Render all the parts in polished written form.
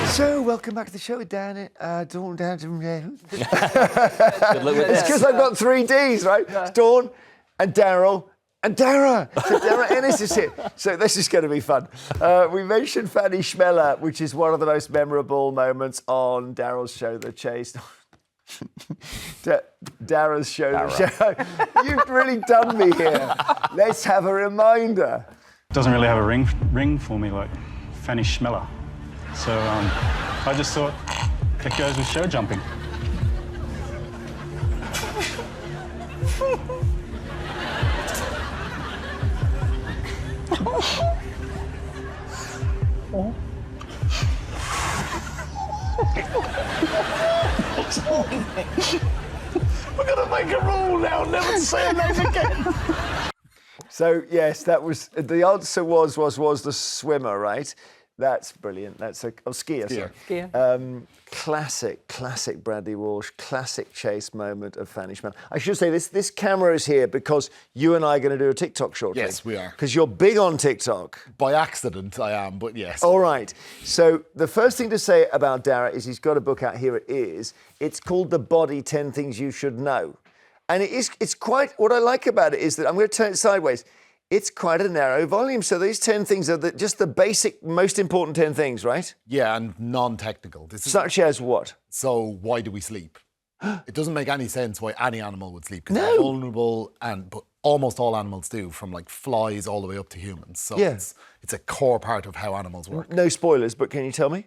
So, welcome back to the show with Dan. Dawn, Dan. Good luck with It's this. because I've got 3 Ds, right? It's Dawn and Daryl and Darragh. So Darragh Ennis is here. So this is going to be fun. We mentioned Fanny Schmeller, which is one of the most memorable moments on Daryl's show, The Chase. Darragh's show, The Show. You've really done me here. Let's have a reminder. Doesn't really have a ring for me like Fanny Schmeller. So I just thought it goes with show jumping. We're gonna make a rule now, never say a name again. So yes, that was the answer. Was the swimmer, right? That's brilliant. That's a skier. Sorry. Skier. Classic Bradley Walsh, classic chase moment of Fanny Schmeller. I should say this camera is here because you and I are going to do a TikTok shortly. Yes, we are. Because you're big on TikTok. By accident, I am, but yes. All right. So the first thing to say about Darragh is he's got a book out. Here it is. It's called The Body: 10 Things You Should Know. And it's quite, what I like about it is that, I'm going to turn it sideways, it's quite a narrow volume. So these 10 things are just the basic, most important 10 things, right? Yeah, and non-technical. Such as what? So why do we sleep? It doesn't make any sense why any animal would sleep because No. they're vulnerable, but almost all animals do, from like flies all the way up to humans. So Yeah. it's a core part of how animals work. No spoilers, but can you tell me?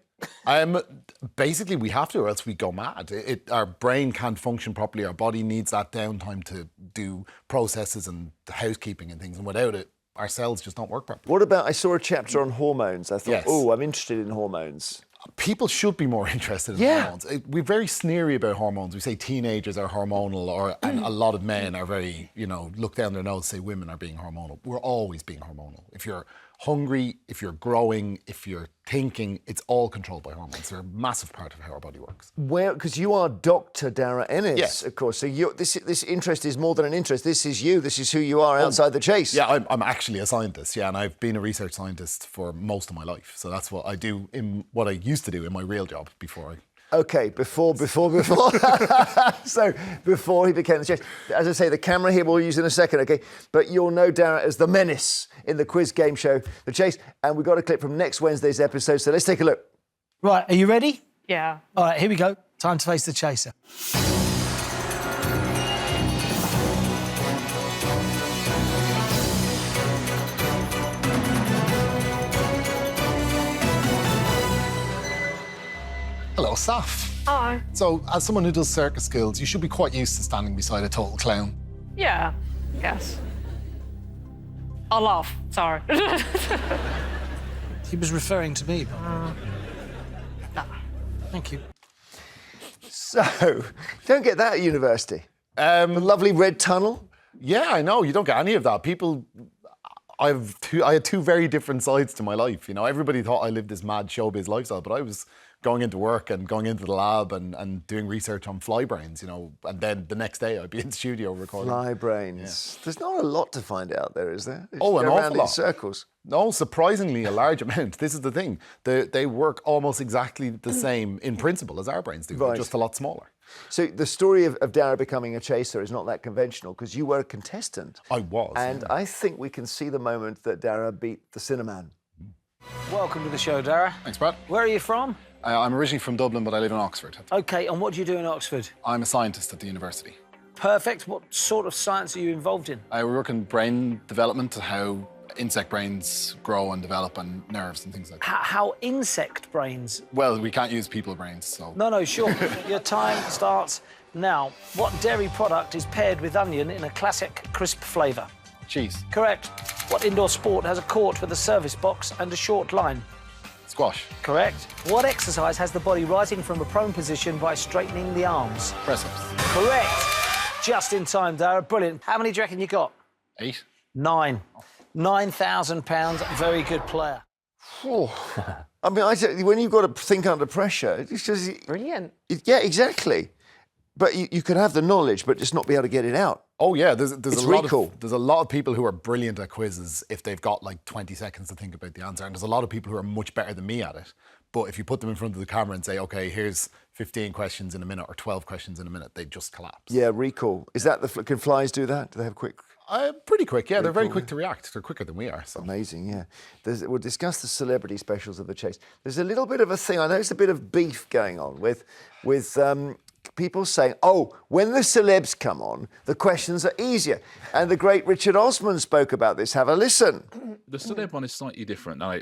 Basically, we have to, or else we go mad. Our brain can't function properly. Our body needs that downtime to do processes and housekeeping and things. And without it, our cells just don't work properly. What about, I saw a chapter on hormones. I thought, Yes. oh, I'm interested in hormones. People should be more interested in hormones. We're very sneery about hormones. We say teenagers are hormonal, and a lot of men are very, look down their nose, say women are being hormonal. We're always being hormonal. If you're hungry, if you're growing, if you're thinking, it's all controlled by hormones. They're a massive part of how our body works. Well, because you are Dr. Darragh Ennis, Yes. of course. So this interest is more than an interest. This is you. This is who you are outside the chase. Yeah, I'm actually a scientist, and I've been a research scientist for most of my life. So that's what I do what I used to do in my real job before I... Okay, before. So before he became the chase. As I say, the camera here we'll use in a second, okay? But you'll know Darragh as the Menace in the quiz game show, The Chase. And we've got a clip from next Wednesday's episode, so let's take a look. Right, are you ready? Yeah. All right, here we go. Time to face the chaser. Hello, Saf. Oh. So, as someone who does circus skills, you should be quite used to standing beside a total clown. Yeah. Yes. I'll laugh. Sorry. He was referring to me. No. Thank you. So, don't get that at university. The lovely red tunnel. Yeah, I know. You don't get any of that. I had two very different sides to my life. Everybody thought I lived this mad showbiz lifestyle, but I was going into work and going into the lab and doing research on fly brains, and then the next day I'd be in the studio recording. Fly brains. Yeah. There's not a lot to find out there, is there? An go awful around lot. In circles. No, surprisingly a large amount. This is the thing. They work almost exactly the same in principle as our brains do, Right. but just a lot smaller. So the story of Darragh becoming a chaser is not that conventional because you were a contestant. I was. And I think we can see the moment that Darragh beat the Cinnamon. Welcome to the show, Darragh. Thanks, Brad. Where are you from? I'm originally from Dublin, but I live in Oxford. OK, and what do you do in Oxford? I'm a scientist at the university. Perfect. What sort of science are you involved in? I work in brain development, how insect brains grow and develop, and nerves and things like that. How insect brains... Well, we can't use people brains, so... No, sure. Your time starts now. What dairy product is paired with onion in a classic crisp flavour? Cheese. Correct. What indoor sport has a court with a service box and a short line? Squash. Correct. What exercise has the body rising from a prone position by straightening the arms? Press-ups. Correct. Just in time, Darragh. Brilliant. How many do you reckon you got? 8. 9. £9,000. Very good player. I mean, when you've got to think under pressure, it's just... Brilliant. Yeah, exactly. But you could have the knowledge, but just not be able to get it out. Oh yeah, there's It's a lot recall. there's a lot of people who are brilliant at quizzes if they've got like 20 seconds to think about the answer, and there's a lot of people who are much better than me at it. But if you put them in front of the camera and say, okay, here's 15 questions in a minute or 12 questions in a minute, they just collapse. Yeah, recall. Is that can flies do that? Do they have quick? Pretty quick, yeah. They're very quick to react. They're quicker than we are. So. Amazing, yeah. We'll discuss the celebrity specials of the Chase. There's a little bit of a thing. I noticed a bit of beef going on with people saying, oh, when the celebs come on, the questions are easier. And the great Richard Osman spoke about this. Have a listen. The celeb one is slightly different. I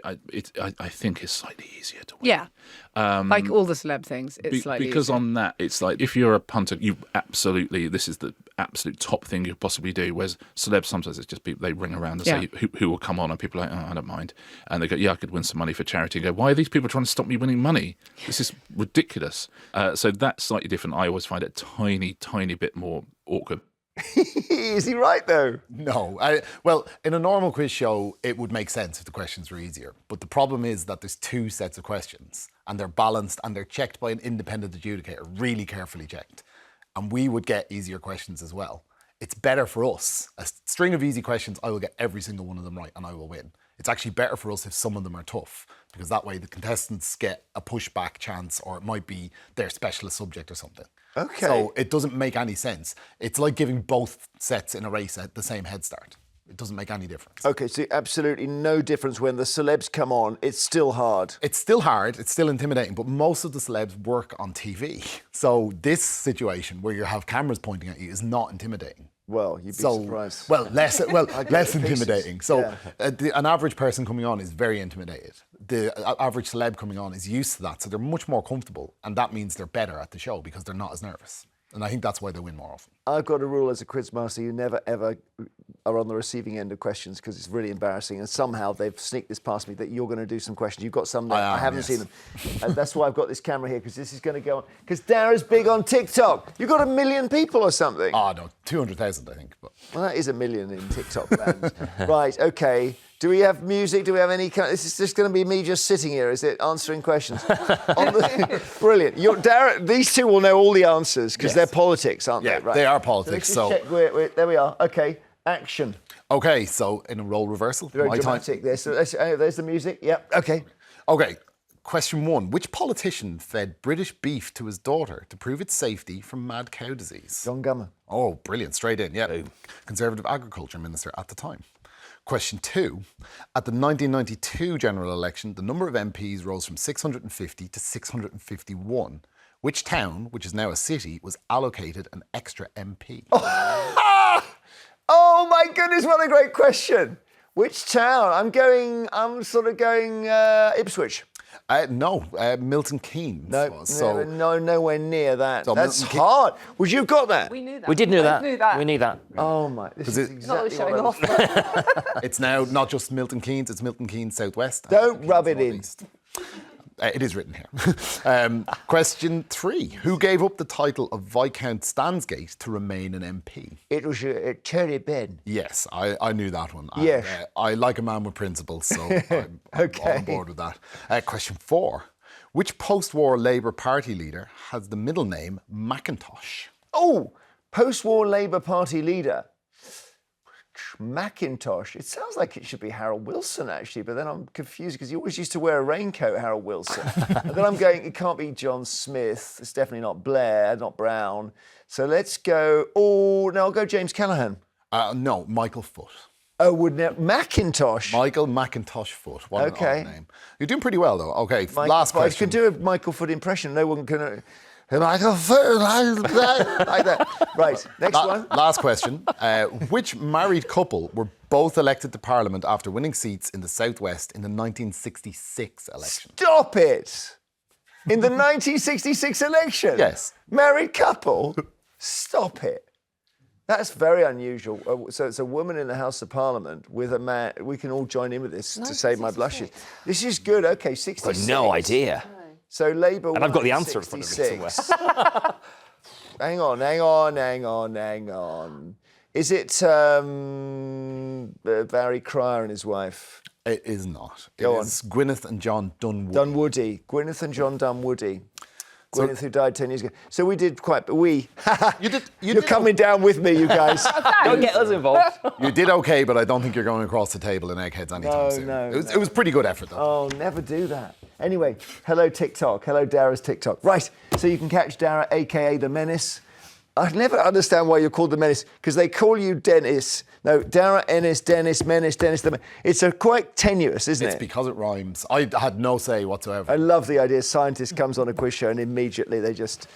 think it's slightly easier to win. Yeah. Like all the celeb things, it's slightly because easier. on that, it's like if you're a punter, this is the absolute top thing you could possibly do. Whereas celebs, sometimes it's just people, they ring around and say who will come on, and people are like, oh, I don't mind. And they go, yeah, I could win some money for charity. And go, why are these people trying to stop me winning money? This is ridiculous. So that's slightly different. I always find it tiny bit more awkward. Is he right, though? No. Well, in a normal quiz show, it would make sense if the questions were easier. But the problem is that there's two sets of questions, and they're balanced, and they're checked by an independent adjudicator, really carefully checked. And we would get easier questions as well. It's better for us. A string of easy questions, I will get every single one of them right, and I will win. It's actually better for us if some of them are tough, because that way the contestants get a pushback chance, or it might be their specialist subject or something. Okay. So it doesn't make any sense. It's like giving both sets in a race at the same head start. It doesn't make any difference. Okay, so absolutely no difference when the celebs come on. It's still hard. It's still hard. It's still intimidating. But most of the celebs work on TV. So this situation where you have cameras pointing at you is not intimidating. Well, you'd be surprised. Well, less pieces. intimidating. So Yeah. an average person coming on is very intimidated. The average celeb coming on is used to that, so they're much more comfortable, and that means they're better at the show because they're not as nervous. And I think that's why they win more often. I've got a rule as a quizmaster: you never ever are on the receiving end of questions because it's really embarrassing. And somehow they've sneaked this past me that you're going to do some questions. You've got some there. I haven't seen them. And that's why I've got this camera here, because this is going to go on. Because Darragh's big on TikTok. You've got 1 million people or something. Oh, no, 200,000, I think. But. Well, that is 1 million in TikTok land. Right, okay. Do we have music? Do we have any kind? This is just going to be me just sitting here, is it? Answering questions. Brilliant. Darragh, these two will know all the answers because they're politics, aren't they? Right. They are politics. So let's just check. There we are. Okay, action. Okay, so in a role reversal. Very dramatic. There's the music. Yep. Okay. Okay. Question 1. Which politician fed British beef to his daughter to prove its safety from mad cow disease? John Gummer. Oh, brilliant. Straight in. Yeah. Conservative Agriculture Minister at the time. Question 2. At the 1992 general election, the number of MPs rose from 650 to 651. Which town, which is now a city, was allocated an extra MP? Oh my goodness, what a great question. Which town? I'm sort of going Ipswich. No, Milton Keynes. Nowhere near that. So That's hard. Would you have got that? We knew that. We did know that. Knew that. We knew that. Oh my, this is exactly Not showing what I off. It's now not just Milton Keynes, it's Milton Keynes Southwest. Don't rub it in. It is written here. Question 3. Who gave up the title of Viscount Stansgate to remain an MP? It was Cherry Ben. Yes, I knew that one. Yes. I like a man with principles, so I'm Okay. on board with that. Question 4. Which post-war Labour Party leader has the middle name Macintosh? Oh, post-war Labour Party leader. Macintosh. It sounds like it should be Harold Wilson, actually, but then I'm confused because he always used to wear a raincoat, Harold Wilson. And then I'm going, it can't be John Smith. It's definitely not Blair, not Brown. So let's go, I'll go James Callaghan. No, Michael Foot. Oh, wouldn't it? Macintosh. Michael Macintosh Foot. What an odd name. You're doing pretty well, though. Okay, last I question. could do a Michael Foot impression. No one can... Michael Foot, like that. Right, next one. Last question. Which married couple were both elected to Parliament after winning seats in the Southwest in the 1966 election? Stop it! In the 1966 election? Yes. Married couple? Stop it. That's very unusual. So it's a woman in the House of Parliament with a man. We can all join in with this to save my blushes. This is good. Okay, 66. I've no idea. So Labour. And I've got the answer in front of me somewhere. Hang on. Is it Barry Cryer and his wife? It is not. Go on. It's Gwyneth and John Dunwoody. Dunwoody. Gwyneth and John Dunwoody. Gwyneth, who died 10 years ago. So we did quite... You're coming down with me, you guys. Don't get us involved. You did okay, but I don't think you're going across the table in eggheads anytime soon. No, It was pretty good effort, though. Oh, never do that. Anyway, hello TikTok. Hello Darragh's TikTok. Right, so you can catch Darragh, a.k.a. The Menace. I never understand why you're called The Menace, because they call you Dennis. No, Darragh Ennis, Dennis, Menace, Dennis. It's quite tenuous, isn't it? It's because it rhymes. I had no say whatsoever. I love the idea. Scientist comes on a quiz show and immediately they just,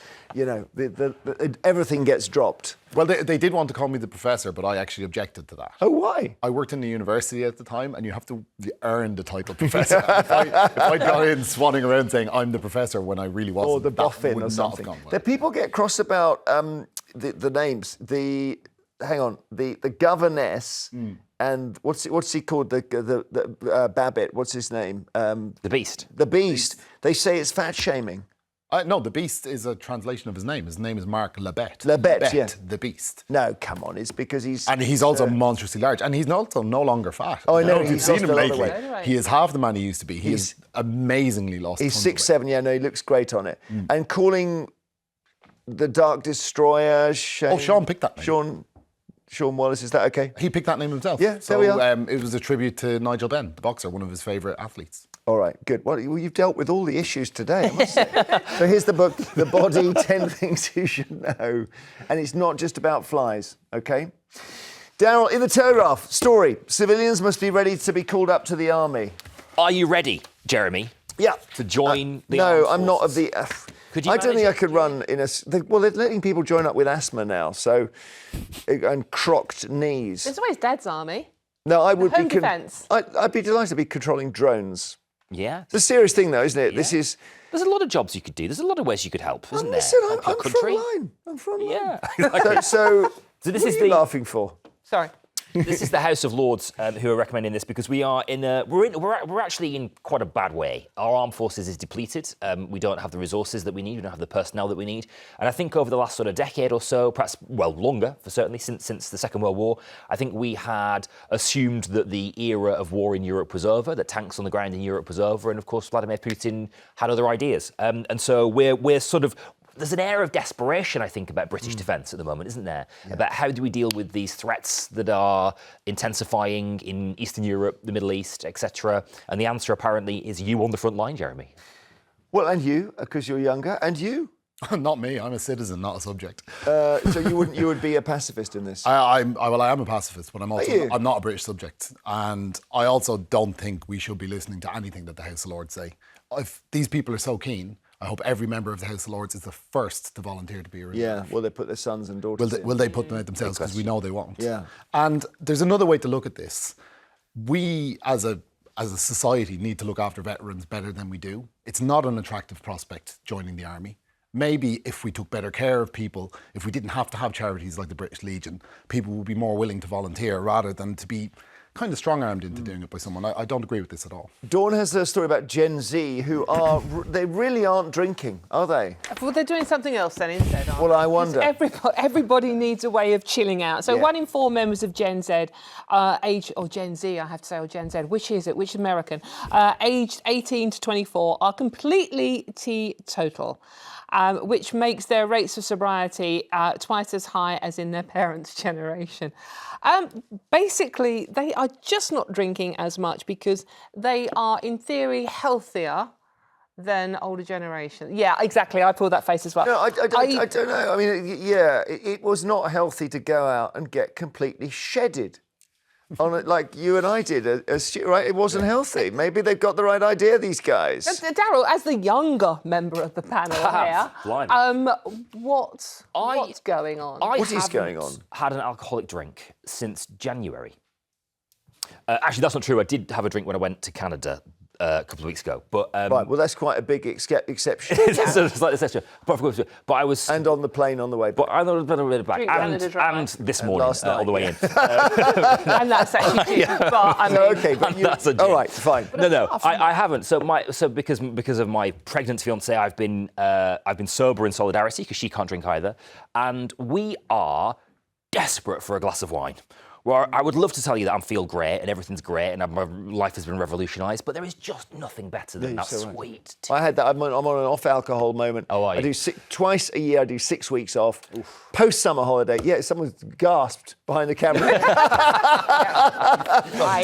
everything gets dropped. Well, they did want to call me the professor, but I actually objected to that. Oh, why? I worked in the university at the time, and you have to earn the title professor. if I got in swanning around saying I'm the professor when I really wasn't, Or the boffin or something. The people get cross about the names. The governess and what's he called? The Babbitt. What's his name? The Beast. The Beast. They say it's fat shaming. No, the Beast is a translation of his name. His name is Mark Labette. Labette, yeah. The Beast. No, come on, it's because he's... And he's also monstrously large. And he's also no longer fat. Oh, I know, If you've he's seen lost him a lot of lately, weight. he is half the man he used to be. He is amazingly lost. He's tons of weight. 6'7", yeah, no, he looks great on it. And calling the Dark Destroyer... Sean picked that name. Sean Wallace, is that okay? He picked that name himself. Yeah, there we are. It was a tribute to Nigel Benn, the boxer, one of his favourite athletes. All right, good. Well, you've dealt with all the issues today, I must say. So here's the book, The Body, 10 Things You Should Know. And it's not just about flies, okay? Darragh, in the Telegraph, story. Civilians must be ready to be called up to the army. Are you ready, Jeremy? Yeah. To join the No, armed I'm not of forces? the... Could you I don't manage think I it? could run in a... Well, they're letting people join up with asthma now, so... And crocked knees. There's always Dad's army. No, I would Home be... defence. I'd be delighted to be controlling drones. Yeah. It's a serious thing, though, isn't it? Yeah. This is... There's a lot of jobs you could do. There's a lot of ways you could help, isn't there? Listen, Help I'm your country. front line. I'm front line. Yeah. So this what is are you the- laughing for? Sorry. This is the House of Lords who are recommending this because we are we're actually in quite a bad way. Our armed forces is depleted. We don't have the resources that we need. We don't have the personnel that we need. And I think over the last sort of decade or so, perhaps longer, for certainly since the Second World War, I think we had assumed that the era of war in Europe was over, that tanks on the ground in Europe was over, and of course Vladimir Putin had other ideas. And so we're sort of. There's an air of desperation, I think, about British defence at the moment, isn't there? Yeah. About how do we deal with these threats that are intensifying in Eastern Europe, the Middle East, etc. And the answer, apparently, is you on the front line, Jeremy. Well, and you, because you're younger, and you. Not me. I'm a citizen, not a subject. So you would be a pacifist in this? I am a pacifist, but I'm not a British subject. And I also don't think we should be listening to anything that the House of Lords say. If these people are so keen, I hope every member of the House of Lords is the first to volunteer to be a reserve. Yeah, will they put their sons and daughters in? Will they put them out themselves? Because we know they won't. Yeah. And there's another way to look at this. We, as a society, need to look after veterans better than we do. It's not an attractive prospect joining the army. Maybe if we took better care of people, if we didn't have to have charities like the British Legion, people would be more willing to volunteer rather than to be kind of strong-armed into doing it by someone. I don't agree with this at all. Dawn has a story about Gen Z who they really aren't drinking, are they? Well, they're doing something else then instead, aren't Well, they? I wonder. Everybody needs a way of chilling out. So Yeah. 1 in 4 members of Gen Z, Gen Z, I have to say, or Gen Z, which is it? Which American? Aged 18 to 24 are completely teetotal. Which makes their rates of sobriety twice as high as in their parents' generation. Basically, they are just not drinking as much because they are, in theory, healthier than older generation. Yeah, exactly. I pulled that face as well. No, I don't know. I mean, yeah, it was not healthy to go out and get completely shedded. On it, like you and I did, right? It wasn't healthy. Maybe they've got the right idea, these guys. Darragh, as the younger member of the panel here, what's going on? What is going on? Had an alcoholic drink since January. Actually, that's not true. I did have a drink when I went to Canada a couple of weeks ago. But right, well, that's quite a big exception. It's a slight exception. But I was... And on the plane on the way back. But I was a bit back. Drink Canada Dry. And this morning, last night, on the way in. And that's actually gin, but I mean... Okay, but that's a gin. all right, fine. No, I haven't. So because of my pregnant fiancée, I've been sober in solidarity because she can't drink either, and we are desperate for a glass of wine. Well, I would love to tell you that I feel great and everything's great and my life has been revolutionised, but there is just nothing better than that sweet tea. I had that. I'm on an off-alcohol moment. Oh, are you? I do twice a year. I do 6 weeks off. Post-summer holiday. Yeah, someone gasped behind the camera.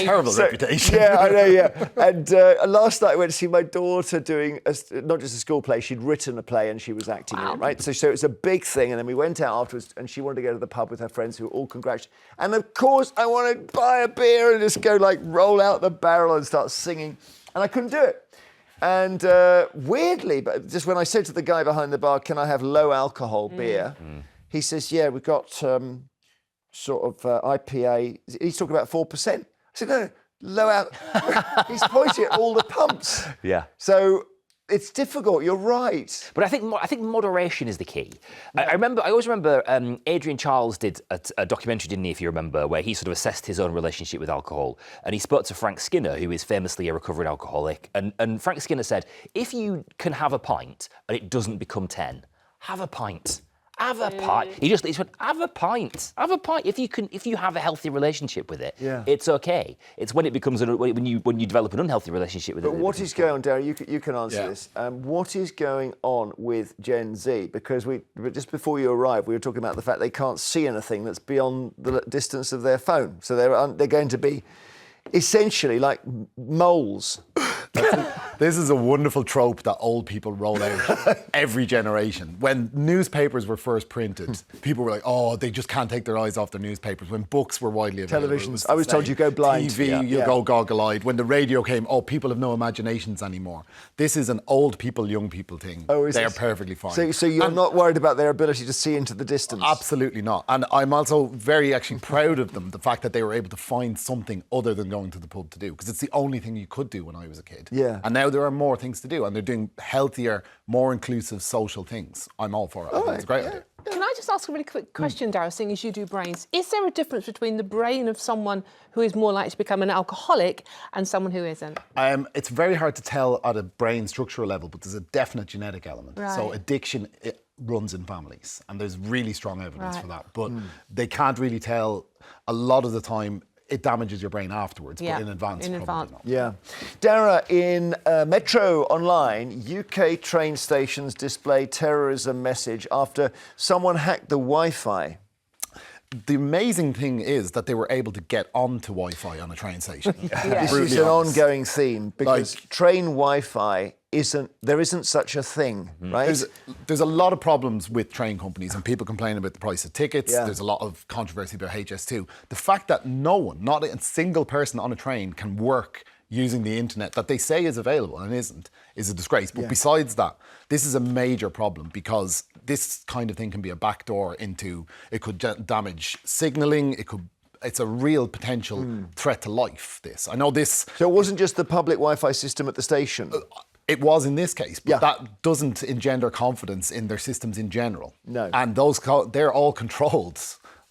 Terrible reputation. Yeah, I know. Yeah. And last night I went to see my daughter doing not just a school play. She'd written a play and she was acting in it. Right. So it was a big thing. And then we went out afterwards, and she wanted to go to the pub with her friends who were all congratulating. And of course, I want to buy a beer and just go roll out the barrel and start singing. And I couldn't do it. And weirdly, but just when I said to the guy behind the bar, "Can I have low alcohol beer?" He says, "Yeah, we've got sort of IPA." He's talking about 4%. I said, "No, low alcohol." He's pointing at all the pumps. Yeah. So it's difficult. You're right. But I think moderation is the key. I always remember Adrian Charles did a documentary, didn't he, if you remember, where he sort of assessed his own relationship with alcohol. And he spoke to Frank Skinner, who is famously a recovering alcoholic. And Frank Skinner said, if you can have a pint and it doesn't become 10, have a pint. Have a pint. He went, have a pint. Have a pint. If you have a healthy relationship with it, it's okay. It's when it becomes when you develop an unhealthy relationship with it. But what is going on, Darragh? You can answer this. What is going on with Gen Z? Because just before you arrived, we were talking about the fact they can't see anything that's beyond the distance of their phone. So they're going to be essentially like moles. This is a wonderful trope that old people roll out every generation. When newspapers were first printed, people were like, "Oh, they just can't take their eyes off their newspapers." When books were widely available, televisions, I was told you go blind. TV, you go goggle-eyed. When the radio came, people have no imaginations anymore. This is an old people, young people thing. They're perfectly fine. So you're not worried about their ability to see into the distance? Absolutely not. And I'm also very actually proud of them, the fact that they were able to find something other than going to the pub to do, because it's the only thing you could do when I was a kid. Yeah. And now there are more things to do, and they're doing healthier, more inclusive social things. I'm all for it. I think it's a great idea. Can I just ask a really quick question, Darragh, seeing as you do brains? Is there a difference between the brain of someone who is more likely to become an alcoholic and someone who isn't? It's very hard to tell at a brain structural level, but there's a definite genetic element. Right. So addiction, it runs in families, and there's really strong evidence for that. But they can't really tell. A lot of the time, it damages your brain afterwards, but in advance, probably not. Yeah. Darragh, in Metro Online, UK train stations display terrorism message after someone hacked the Wi-Fi. The amazing thing is that they were able to get onto Wi-Fi on a train station. This is an ongoing theme, because train Wi-Fi there isn't such a thing, right? There's a lot of problems with train companies, and people complain about the price of tickets. There's a lot of controversy about HS2. The fact that no one, not a single person on a train, can work using the internet that they say is available and isn't, is a disgrace. But besides that, this is a major problem, because this kind of thing can be a backdoor into, it could damage signalling, it's a real potential threat to life, this. I know this... So it wasn't just the public Wi-Fi system at the station? It was in this case, but that doesn't engender confidence in their systems in general. No. And they're all controlled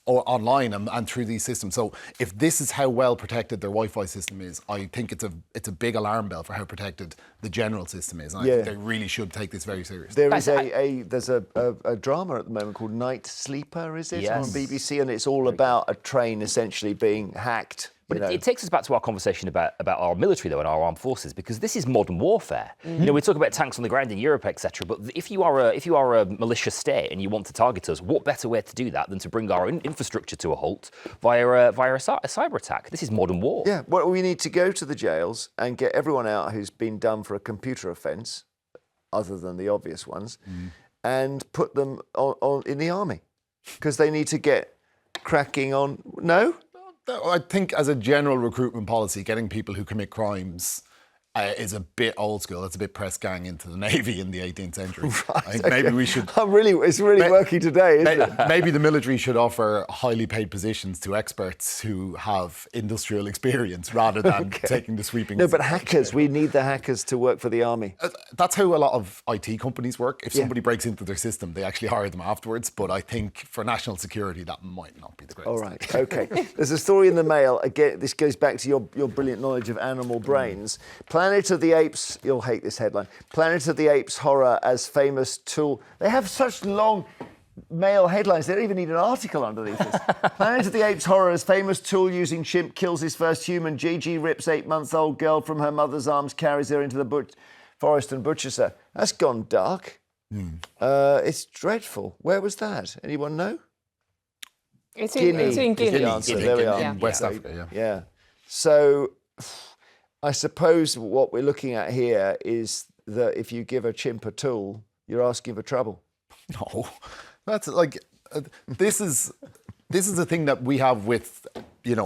online and through these systems. So if this is how well protected their Wi-Fi system is, I think it's a big alarm bell for how protected the general system is. And I think they really should take this very seriously. There's a drama at the moment called Night Sleeper, is it? Yes. On BBC, and it's all about a train essentially being hacked. But it takes us back to our conversation about our military, though, and our armed forces, because this is modern warfare. We talk about tanks on the ground in Europe, etc. But if you are a malicious state and you want to target us, what better way to do that than to bring our infrastructure to a halt via a cyber attack? This is modern war. Yeah. Well, we need to go to the jails and get everyone out who's been done for a computer offence, other than the obvious ones, and put them on in the army, because they need to get cracking on. No. I think as a general recruitment policy, getting people who commit crimes is a bit old school. It's a bit press gang into the Navy in the 18th century. Right, I think maybe we should... It's really working today, isn't it? Maybe the military should offer highly paid positions to experts who have industrial experience rather than taking the sweeping... No, but hackers, we need the hackers to work for the army. That's how a lot of IT companies work. If somebody breaks into their system, they actually hire them afterwards. But I think for national security, that might not be the greatest. All right, okay. There's a story in the Mail. Again, this goes back to your brilliant knowledge of animal brains. Planet of the Apes, you'll hate this headline. Planet of the Apes horror as famous tool. They have such long male headlines. They don't even need an article underneath this. Planet of the Apes horrors. Famous tool-using chimp kills his first human. Gigi rips 8-month-old girl from her mother's arms, carries her into the forest and butchers her. That's gone dark. It's dreadful. Where was that? Anyone know? It's in Guinea. Is the answer. There we are. Yeah. West Africa, Yeah. So I suppose what we're looking at here is that if you give a chimp a tool, you're asking for trouble. No, that's like this is the thing that we have with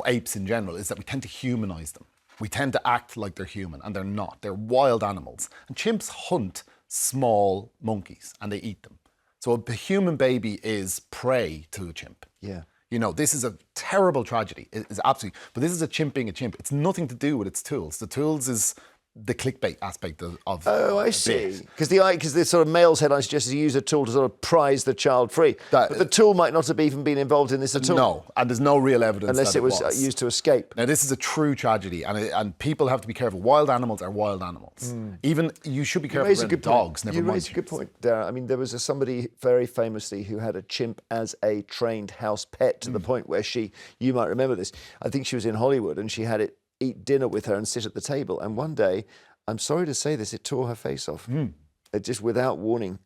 apes in general, is that we tend to humanize them. We tend to act like they're human, and they're not. They're wild animals, and chimps hunt small monkeys and they eat them. So a human baby is prey to a chimp. Yeah. This is a terrible tragedy. It is absolutely. But this is a chimp being a chimp. It's nothing to do with its tools. The tools is the clickbait aspect of Oh, I see. Because the sort of male's headline suggests you use a tool to sort of prise the child free. But the tool might not have even been involved in this at all. No, and there's no real evidence unless that it was used to escape. Now, this is a true tragedy, and people have to be careful. Wild animals are wild animals. Even you should be careful with dogs. Never mind. You raise a good point, Darragh. I mean, there was somebody very famously who had a chimp as a trained house pet to the point where you might remember this. I think she was in Hollywood and she had it eat dinner with her and sit at the table. And one day, I'm sorry to say this, it tore her face off, just without warning.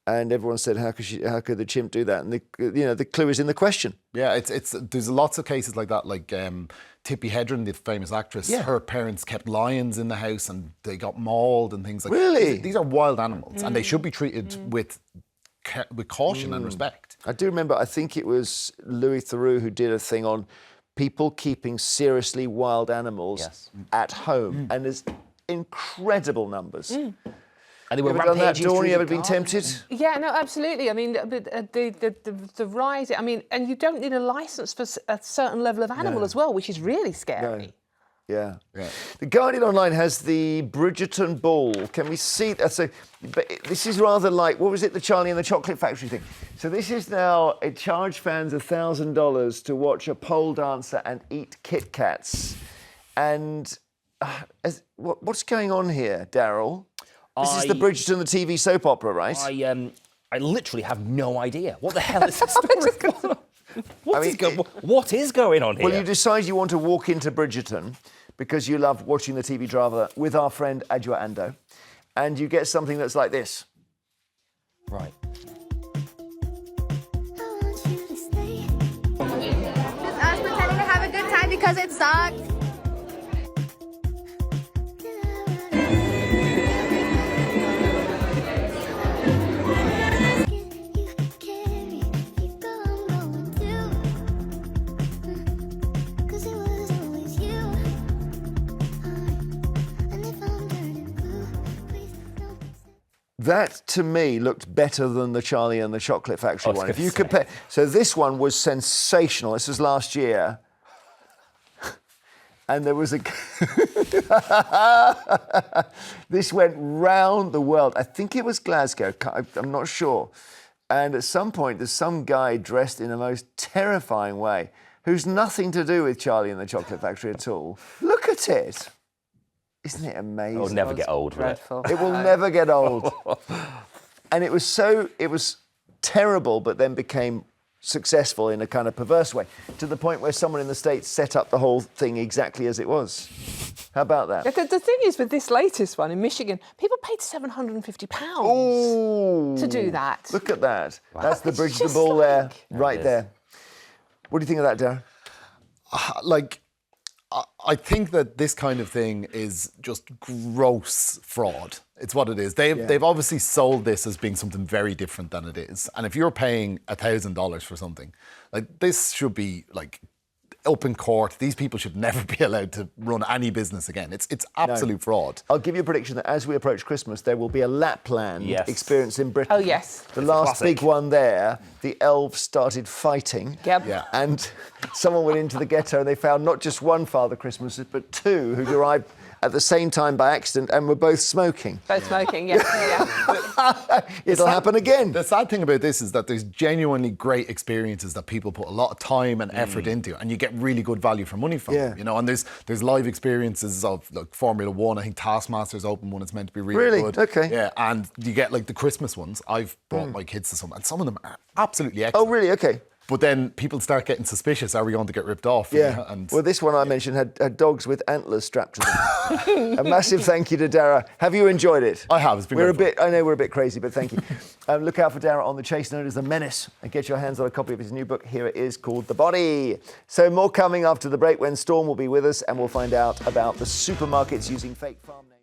And everyone said, "How could the chimp do that?" And the clue is in the question. Yeah, there's lots of cases like that. Like Tippi Hedren, the famous actress, her parents kept lions in the house and they got mauled and things like that. Really? These are wild animals, and they should be treated with caution and respect. I do remember. I think it was Louis Theroux who did a thing on people keeping seriously wild animals at home, and there's incredible numbers. And they were done that, rampaging Dawn? through You the ever been garden. tempted? Yeah, no, absolutely. I mean, the rise. I mean, and you don't need a license for a certain level of animal as well, which is really scary. Yeah. The Guardian Online has the Bridgerton Ball. Can we see that? So, this is rather like, what was it, the Charlie and the Chocolate Factory thing? So this is now, it charged fans $1,000 to watch a pole dancer and eat Kit Kats. And what's going on here, Daryl? This is the Bridgerton, the TV soap opera, right? I literally have no idea. What the hell is this story? What is going on here? Well, you decide you want to walk into Bridgerton because you love watching the TV drama with our friend Adjoa Ando, and you get something that's like this. Right. Just us pretending to have a good time because it sucks. That, to me, looked better than the Charlie and the Chocolate Factory one. If you compare... So this one was sensational. This was last year. And there was a... This went round the world. I think it was Glasgow. I'm not sure. And at some point, there's some guy dressed in a most terrifying way who's nothing to do with Charlie and the Chocolate Factory at all. Look at it. Isn't it amazing? It'll never get old, will it? It will never get old. And it was terrible, but then became successful in a kind of perverse way, to the point where someone in the States set up the whole thing exactly as it was. How about that? The thing is, with this latest one in Michigan, people paid £750 to do that. Look at that. Wow. That's the It's Bridgerton just Ball there, like- right there. What do you think of that, Darragh? I think that this kind of thing is just gross fraud. It's what it is. They've obviously sold this as being something very different than it is. And if you're paying $1,000 for something, like, this should be like up in court. These people should never be allowed to run any business again. It's absolute fraud. I'll give you a prediction that as we approach Christmas, there will be a Lapland experience in Britain. Oh, yes. The last big one there, the elves started fighting. Yep. Yeah. And someone went into the ghetto and they found not just one Father Christmas, but two who'd arrived at the same time by accident and were both smoking. Both smoking, yeah. It'll happen again. The sad thing about this is that there's genuinely great experiences that people put a lot of time and effort into, and you get really good value for money from them. You know, and there's live experiences of like Formula One. I think Taskmaster's open one. It's meant to be really good. Okay. Yeah, and you get like the Christmas ones. I've brought my kids to some, and some of them are absolutely excellent. Oh, really? Okay. But then people start getting suspicious. Are we going to get ripped off? Yeah. And Well, this one I mentioned had dogs with antlers strapped to them. A massive thank you to Darragh. Have you enjoyed it? I have. It's been great fun. I know we're a bit crazy, but thank you. Look out for Darragh on The Chase, known as The Menace, and get your hands on a copy of his new book. Here it is, called The Body. So more coming after the break when Storm will be with us, and we'll find out about the supermarkets using fake farm names.